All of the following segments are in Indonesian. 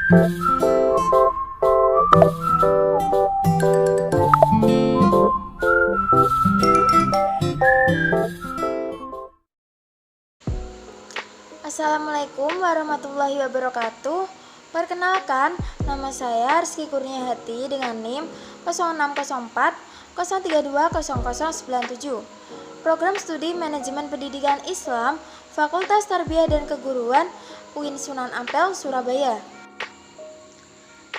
Assalamualaikum warahmatullahi wabarakatuh. Perkenalkan, nama saya Rizky Kurniahati dengan NIM 0604 032 0097. Program Studi Manajemen Pendidikan Islam, Fakultas Tarbiyah dan Keguruan, UIN Sunan Ampel, Surabaya.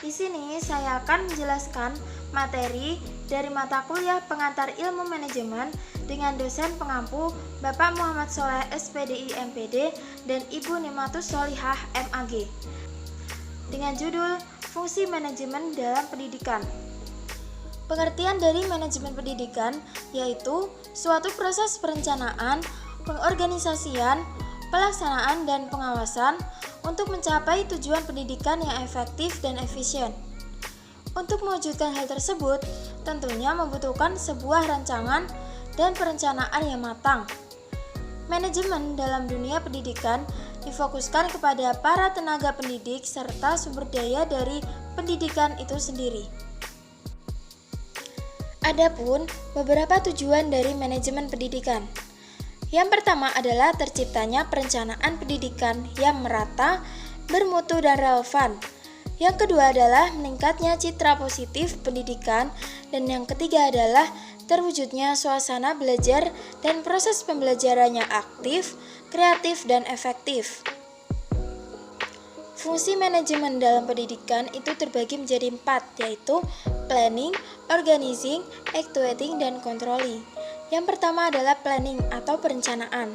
Di sini saya akan menjelaskan materi dari mata kuliah pengantar ilmu manajemen dengan dosen pengampu Bapak Muhammad Soleh SPDI MPD dan Ibu Nimatus Solihah MAG dengan judul Fungsi Manajemen dalam Pendidikan. Pengertian dari manajemen pendidikan yaitu suatu proses perencanaan, pengorganisasian, pelaksanaan, dan pengawasan untuk mencapai tujuan pendidikan yang efektif dan efisien. Untuk mewujudkan hal tersebut, tentunya membutuhkan sebuah rancangan dan perencanaan yang matang. Manajemen dalam dunia pendidikan difokuskan kepada para tenaga pendidik serta sumber daya dari pendidikan itu sendiri. Adapun beberapa tujuan dari manajemen pendidikan. Yang pertama adalah terciptanya perencanaan pendidikan yang merata, bermutu, dan relevan. Yang kedua adalah meningkatnya citra positif pendidikan, dan yang ketiga adalah terwujudnya suasana belajar dan proses pembelajarannya aktif, kreatif, dan efektif. Fungsi manajemen dalam pendidikan itu terbagi menjadi 4, yaitu planning, organizing, actuating, dan controlling. Yang pertama adalah planning atau perencanaan.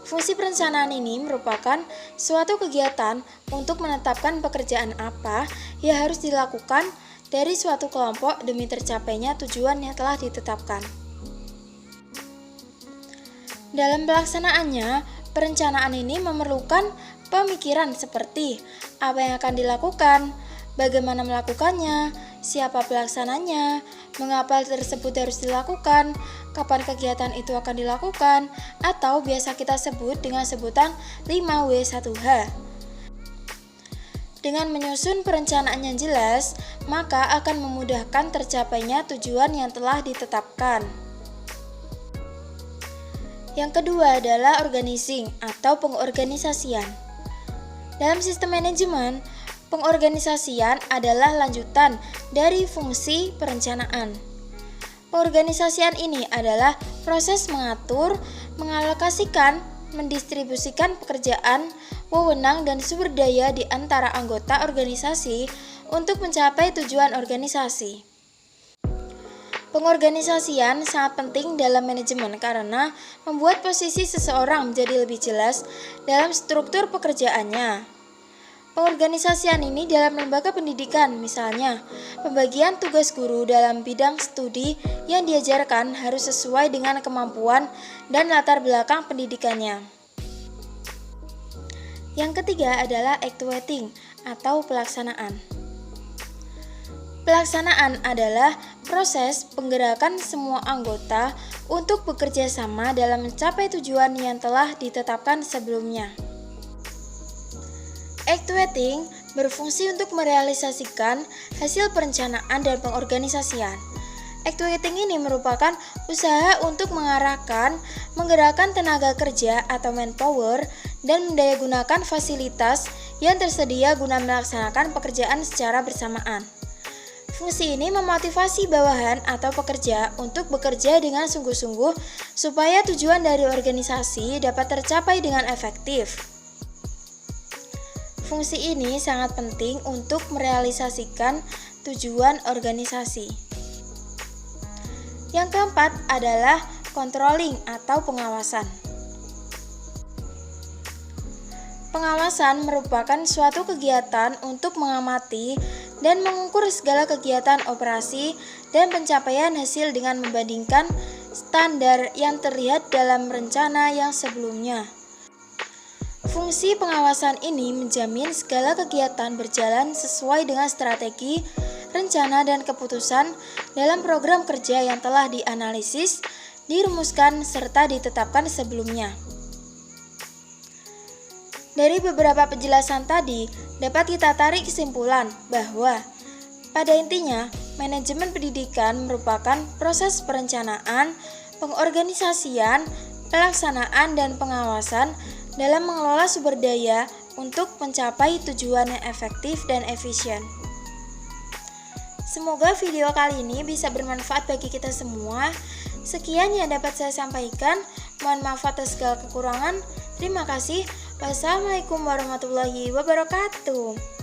Fungsi perencanaan ini merupakan suatu kegiatan untuk menetapkan pekerjaan apa yang harus dilakukan dari suatu kelompok demi tercapainya tujuan yang telah ditetapkan. Dalam pelaksanaannya, perencanaan ini memerlukan pemikiran seperti apa yang akan dilakukan, bagaimana melakukannya, siapa pelaksananya, mengapa hal tersebut harus dilakukan, kapan kegiatan itu akan dilakukan, atau biasa kita sebut dengan sebutan 5W1H. Dengan menyusun perencanaan yang jelas, maka akan memudahkan tercapainya tujuan yang telah ditetapkan. Yang kedua adalah organizing atau pengorganisasian. Dalam sistem manajemen, pengorganisasian adalah lanjutan dari fungsi perencanaan. Pengorganisasian ini adalah proses mengatur, mengalokasikan, mendistribusikan pekerjaan, wewenang, dan sumber daya di antara anggota organisasi untuk mencapai tujuan organisasi. Pengorganisasian sangat penting dalam manajemen karena membuat posisi seseorang menjadi lebih jelas dalam struktur pekerjaannya. Pengorganisasian ini dalam lembaga pendidikan, misalnya, pembagian tugas guru dalam bidang studi yang diajarkan harus sesuai dengan kemampuan dan latar belakang pendidikannya. Yang ketiga adalah actuating atau pelaksanaan. Pelaksanaan adalah proses penggerakan semua anggota untuk bekerja sama dalam mencapai tujuan yang telah ditetapkan sebelumnya. Actuating berfungsi untuk merealisasikan hasil perencanaan dan pengorganisasian. Actuating ini merupakan usaha untuk mengarahkan, menggerakkan tenaga kerja atau manpower dan mendayagunakan fasilitas yang tersedia guna melaksanakan pekerjaan secara bersamaan. Fungsi ini memotivasi bawahan atau pekerja untuk bekerja dengan sungguh-sungguh supaya tujuan dari organisasi dapat tercapai dengan efektif. Fungsi ini sangat penting untuk merealisasikan tujuan organisasi. Yang keempat adalah controlling atau pengawasan. Pengawasan merupakan suatu kegiatan untuk mengamati dan mengukur segala kegiatan operasi dan pencapaian hasil dengan membandingkan standar yang terlihat dalam rencana yang sebelumnya. Fungsi pengawasan ini menjamin segala kegiatan berjalan sesuai dengan strategi, rencana, dan keputusan dalam program kerja yang telah dianalisis, dirumuskan, serta ditetapkan sebelumnya. Dari beberapa penjelasan tadi, dapat kita tarik kesimpulan bahwa pada intinya, manajemen pendidikan merupakan proses perencanaan, pengorganisasian, pelaksanaan, dan pengawasan dalam mengelola sumber daya untuk mencapai tujuan yang efektif dan efisien. Semoga video kali ini bisa bermanfaat bagi kita semua. Sekian yang dapat saya sampaikan. Mohon maaf atas segala kekurangan. Terima kasih. Wassalamualaikum warahmatullahi wabarakatuh.